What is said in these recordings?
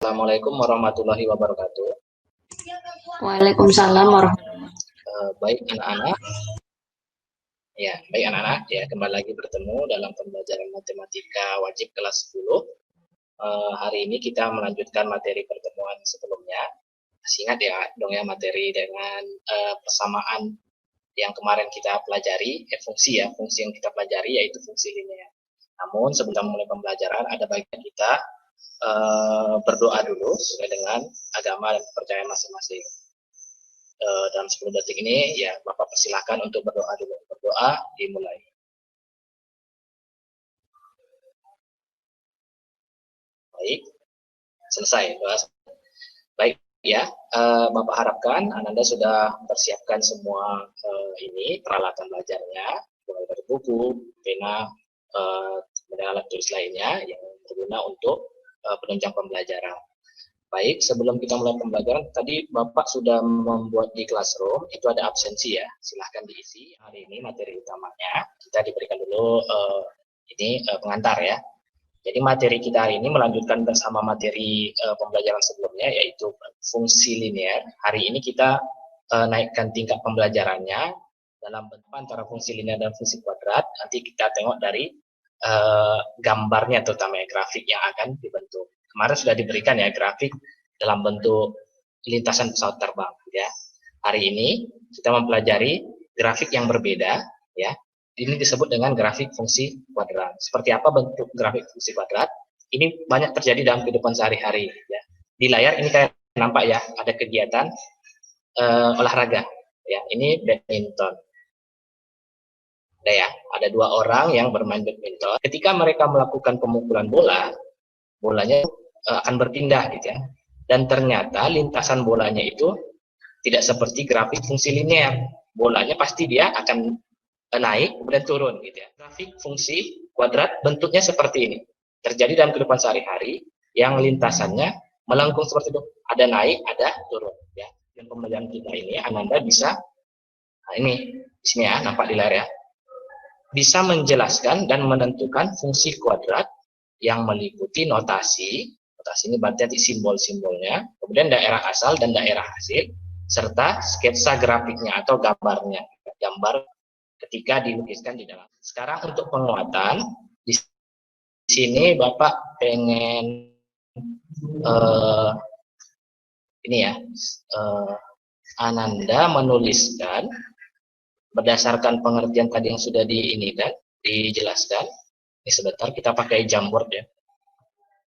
Assalamualaikum warahmatullahi wabarakatuh. Waalaikumsalam warahmatullahi wabarakatuh. Baik anak-anak, ya kembali lagi bertemu dalam pembelajaran matematika wajib kelas 10. Hari ini kita melanjutkan materi pertemuan sebelumnya. Masih ingat ya dong ya materi dengan persamaan yang kemarin kita pelajari, fungsi yang kita pelajari yaitu fungsi linear. Namun sebelum mulai pembelajaran ada baiknya kita berdoa dulu sesuai dengan agama dan kepercayaan masing-masing. Dalam 10 detik ini ya Bapak persilahkan untuk berdoa dulu. Berdoa dimulai. Baik, selesai doa. Baik ya, Bapak harapkan Ananda sudah persiapkan semua ini peralatan belajarnya, mulai dari buku, pena, dan alat tulis lainnya yang berguna untuk penunjang pembelajaran. Baik, sebelum kita mulai pembelajaran, tadi Bapak sudah membuat di Classroom, itu ada absensi ya, silahkan diisi. Hari ini materi utamanya, kita diberikan dulu pengantar ya. Jadi materi kita hari ini melanjutkan bersama materi pembelajaran sebelumnya, yaitu fungsi linear. Hari ini kita naikkan tingkat pembelajarannya dalam bentuk antara fungsi linear dan fungsi kuadrat. Nanti kita tengok dari gambarnya, terutama grafik yang akan dibentuk. Kemarin sudah diberikan ya grafik dalam bentuk lintasan pesawat terbang ya. Hari ini kita mempelajari grafik yang berbeda ya. Ini disebut dengan grafik fungsi kuadrat. Seperti apa bentuk grafik fungsi kuadrat? Ini banyak terjadi dalam kehidupan sehari-hari ya. Di layar ini kayak nampak ya ada kegiatan olahraga ya. Ini badminton. Ada dua orang yang bermain badminton. Ketika mereka melakukan pemukulan bola, bolanya akan berpindah gitu ya. Dan ternyata lintasan bolanya itu tidak seperti grafik fungsi linear. Bolanya pasti dia akan naik kemudian turun gitu ya. Grafik fungsi kuadrat bentuknya seperti ini. Terjadi dalam kehidupan sehari-hari yang lintasannya melengkung seperti itu. Ada naik, ada turun ya. Dan pembelajaran kita ini Ananda bisa ini di sini ya, nampak di layar ya. Bisa menjelaskan dan menentukan fungsi kuadrat yang meliputi notasi ini berarti simbol-simbolnya, kemudian daerah asal dan daerah hasil, serta sketsa grafiknya atau gambarnya, gambar ketika dilukiskan di dalam. Sekarang untuk penguatan, di sini Bapak pengen Ananda menuliskan berdasarkan pengertian tadi yang sudah dijelaskan. Ini sebentar kita pakai Jamboard ya.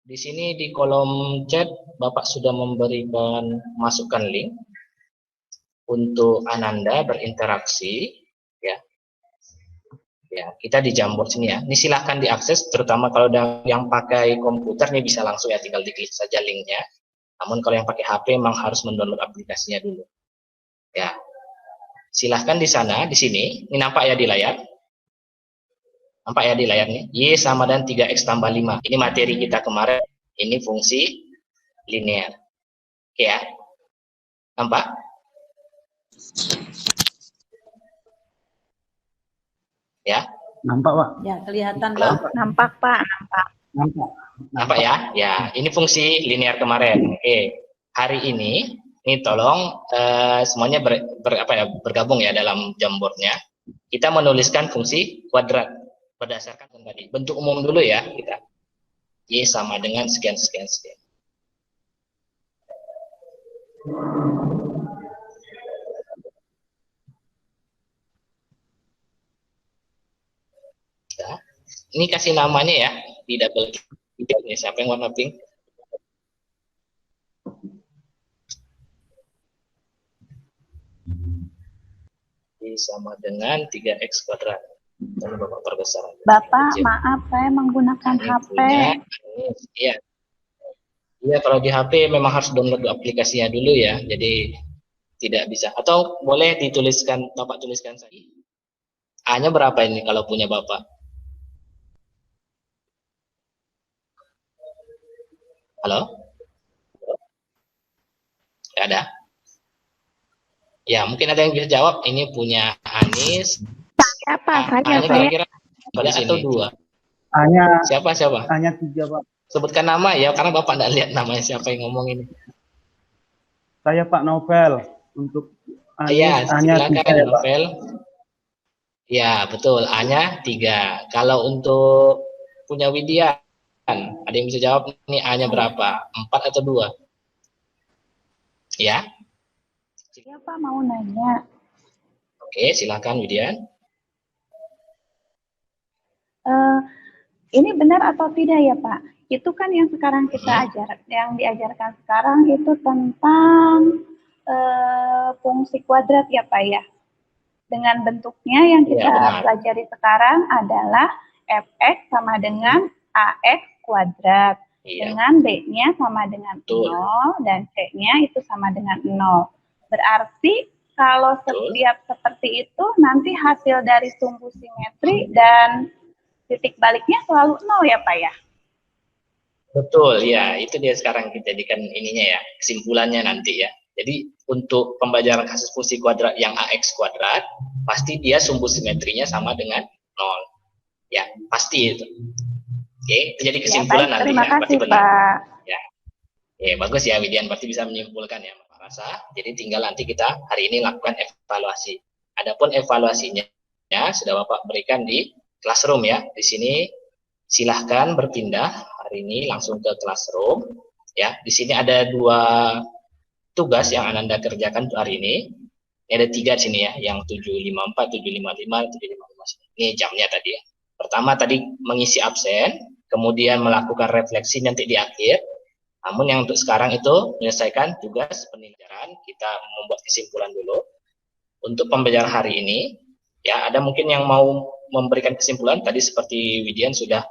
Di sini di kolom chat Bapak sudah memberikan masukkan link untuk Ananda berinteraksi ya. Ya, kita di Jamboard sini ya. Ini silahkan diakses, terutama kalau yang pakai komputer nih bisa langsung ya, tinggal diklik saja linknya. Namun kalau yang pakai HP memang harus mendownload aplikasinya dulu. Ya. Silahkan di sana, di sini. Ini nampak ya di layar. Nampak ya di layar nih, Y sama dan 3X tambah 5. Ini materi kita kemarin, ini fungsi linear. Oke ya, nampak? Ya? Nampak Pak? Ya, kelihatan Halo? Pak. Nampak Pak, nampak. Nampak ya? Ya, ini fungsi linear kemarin. Oke, hari ini tolong semuanya bergabung ya dalam Jamboardnya. Kita menuliskan fungsi kuadrat. Berdasarkan tadi bentuk umum dulu ya kita, Y sama dengan sekian. Nah, ini kasih namanya ya, di double klik ini. Siapa yang warna pink? Y sama dengan 3X kuadrat. Lalu Bapak perbesar. Bapak, maaf saya menggunakan HP. Iya, kalau di HP memang harus download aplikasinya dulu ya. Jadi tidak bisa. Atau boleh dituliskan, Bapak tuliskan saja. A-nya berapa ini kalau punya Bapak? Halo? Tidak ada? Ya, mungkin ada yang bisa jawab. Ini punya Anis. Siapa? A-nya kira-kira 3 atau 2? Hanya Siapa? hanya 3 Pak. Sebutkan nama ya, karena Bapak tidak lihat namanya siapa yang ngomong ini. Saya Pak Novel. Untuk Iya, Anies hanya 3 silakan ya Pak. Novel. Ya, betul. A-nya 3. Kalau untuk punya Widian, ada yang bisa jawab nih A-nya berapa? 4 atau 2? Ya. Ya Pak, mau nanya. Oke, silakan Widian. Eh, ini benar atau tidak ya Pak? Itu kan yang sekarang kita yang diajarkan sekarang itu tentang fungsi kuadrat ya Pak ya. Dengan bentuknya yang Iya, kita benar. pelajari sekarang adalah fx sama dengan ax kuadrat. Iya. Dengan b-nya sama dengan Betul. 0 dan c-nya itu sama dengan 0. Berarti kalau setiap seperti itu nanti hasil dari sumbu simetri dan titik baliknya selalu 0 ya Pak ya? Betul, ya. Itu dia sekarang kita jadikan ininya ya, kesimpulannya nanti ya. Jadi untuk pembelajaran kasus fungsi kuadrat yang AX kuadrat, pasti dia sumbu simetrinya sama dengan 0. Ya, pasti itu. Oke, itu jadi kesimpulan ya, baik, nanti terima ya. kasih, Berarti benar. Pak. Ya. Ya, bagus ya Widian, berarti bisa menyimpulkan ya Pak Rasa. Jadi tinggal nanti kita hari ini lakukan evaluasi. Adapun evaluasinya ya sudah Bapak berikan di classroom ya. Di sini silahkan berpindah hari ini langsung ke classroom ya. Di sini ada 2 tugas yang Ananda kerjakan untuk hari ini. Ini ada 3 di sini ya, yang 754, 755, 755. Ini jamnya tadi ya. Pertama tadi mengisi absen, kemudian melakukan refleksi nanti di akhir. Namun yang untuk sekarang itu menyelesaikan tugas penelitian, kita membuat kesimpulan dulu. Untuk pembelajaran hari ini, ya ada mungkin yang mau memberikan kesimpulan, tadi seperti Widian sudah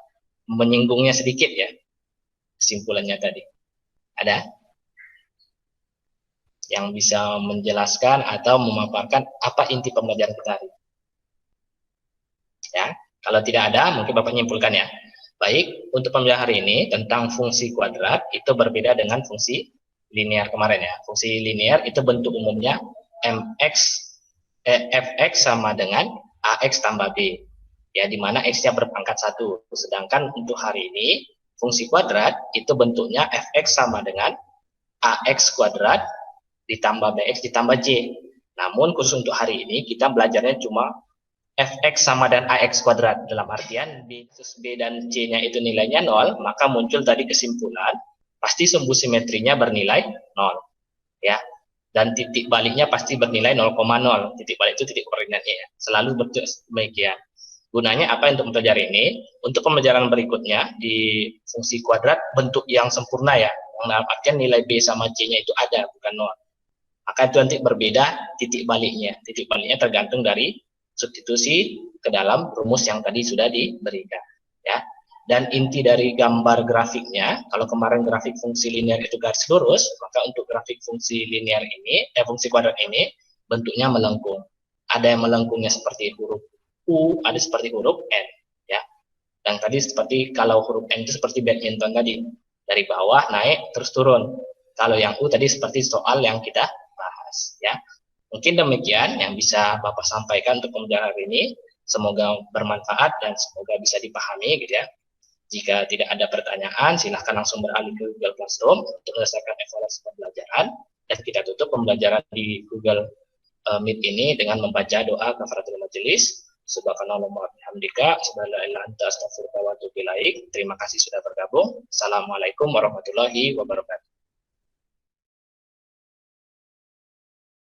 menyinggungnya sedikit ya, kesimpulannya tadi. Ada yang bisa menjelaskan atau memaparkan apa inti pembelajaran kita hari ini? Ya, kalau tidak ada, mungkin Bapak menyimpulkan ya. Baik, untuk pembelajaran hari ini tentang fungsi kuadrat itu berbeda dengan fungsi linear kemarin ya. Fungsi linear itu bentuk umumnya fx sama dengan ax tambah b. Ya, di mana x-nya berpangkat 1. Sedangkan untuk hari ini fungsi kuadrat itu bentuknya fx sama dengan ax kuadrat ditambah bx ditambah c. Namun khusus untuk hari ini kita belajarnya cuma fx sama dan ax kuadrat. Dalam artian b dan c-nya itu nilainya 0, maka muncul tadi kesimpulan pasti sumbu simetrinya bernilai 0. Ya. Dan titik baliknya pasti bernilai 0,0. Titik balik itu titik koordinatnya ya. Selalu bentuk demikian. Gunanya apa untuk mempelajari ini? Untuk pembelajaran berikutnya di fungsi kuadrat bentuk yang sempurna ya. Yang dalam artian nilai b sama c-nya itu ada, bukan 0. Maka itu nanti berbeda titik baliknya. Titik baliknya tergantung dari substitusi ke dalam rumus yang tadi sudah diberikan. Ya. Dan inti dari gambar grafiknya, kalau kemarin grafik fungsi linear itu garis lurus, maka untuk grafik fungsi linear ini, fungsi kuadrat ini, bentuknya melengkung. Ada yang melengkungnya seperti huruf U, ada seperti huruf N. Ya. Dan tadi seperti kalau huruf N itu seperti badminton tadi, dari bawah naik terus turun. Kalau yang U tadi seperti soal yang kita bahas ya. Mungkin demikian yang bisa Bapak sampaikan untuk pembelajaran hari ini. Semoga bermanfaat dan semoga bisa dipahami gitu ya. Jika tidak ada pertanyaan, silahkan langsung beralih ke Google Classroom untuk menyelesaikan evaluasi pembelajaran dan kita tutup pembelajaran di Google Meet ini dengan membaca doa kafaratul majelis. Subhanallah bihamdika, subhanallah anta astaghfiruka wa atubu ilaik. Terima kasih sudah bergabung. Assalamualaikum warahmatullahi wabarakatuh.